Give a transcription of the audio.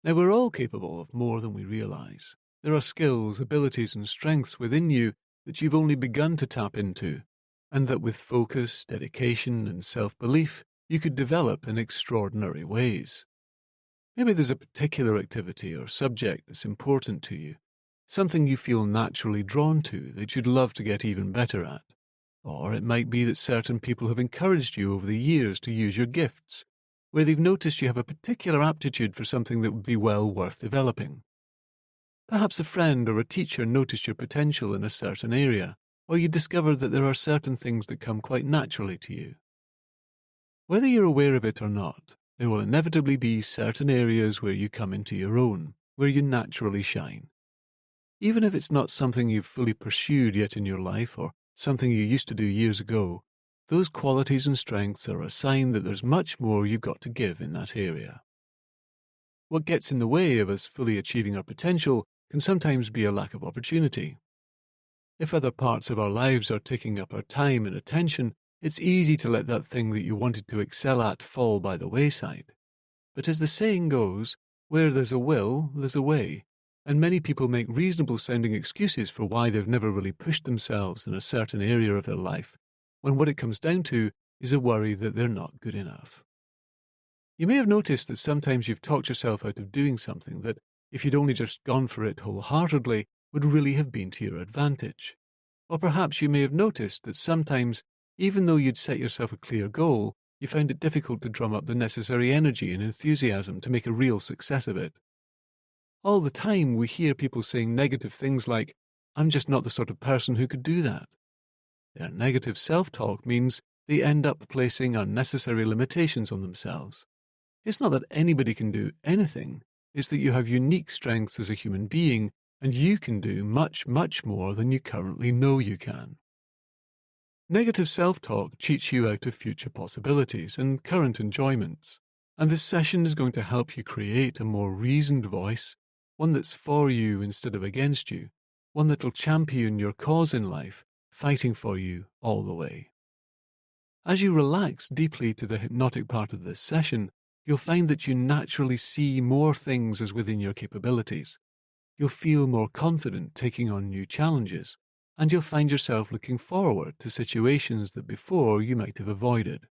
Now, we're all capable of more than we realize. There are skills, abilities, and strengths within you that you've only begun to tap into, and that with focus, dedication, and self belief, you could develop in extraordinary ways. Maybe there's a particular activity or subject that's important to you, something you feel naturally drawn to that you'd love to get even better at. Or it might be that certain people have encouraged you over the years to use your gifts, where they've noticed you have a particular aptitude for something that would be well worth developing. Perhaps a friend or a teacher noticed your potential in a certain area, or you discovered that there are certain things that come quite naturally to you. Whether you're aware of it or not, there will inevitably be certain areas where you come into your own, where you naturally shine. Even if it's not something you've fully pursued yet in your life or something you used to do years ago, those qualities and strengths are a sign that there's much more you've got to give in that area. What gets in the way of us fully achieving our potential can sometimes be a lack of opportunity. If other parts of our lives are taking up our time and attention, it's easy to let that thing that you wanted to excel at fall by the wayside. But as the saying goes, where there's a will, there's a way, and many people make reasonable sounding excuses for why they've never really pushed themselves in a certain area of their life, when what it comes down to is a worry that they're not good enough. You may have noticed that sometimes you've talked yourself out of doing something that, if you'd only just gone for it wholeheartedly, would really have been to your advantage. Or perhaps you may have noticed that sometimes, even though you'd set yourself a clear goal, you found it difficult to drum up the necessary energy and enthusiasm to make a real success of it. All the time we hear people saying negative things like, "I'm just not the sort of person who could do that." Their negative self-talk means they end up placing unnecessary limitations on themselves. It's not that anybody can do anything, it's that you have unique strengths as a human being, and you can do much, much more than you currently know you can. Negative self-talk cheats you out of future possibilities and current enjoyments, and this session is going to help you create a more reasoned voice, one that's for you instead of against you, one that'll champion your cause in life, fighting for you all the way. As you relax deeply to the hypnotic part of this session, you'll find that you naturally see more things as within your capabilities. You'll feel more confident taking on new challenges, and you'll find yourself looking forward to situations that before you might have avoided.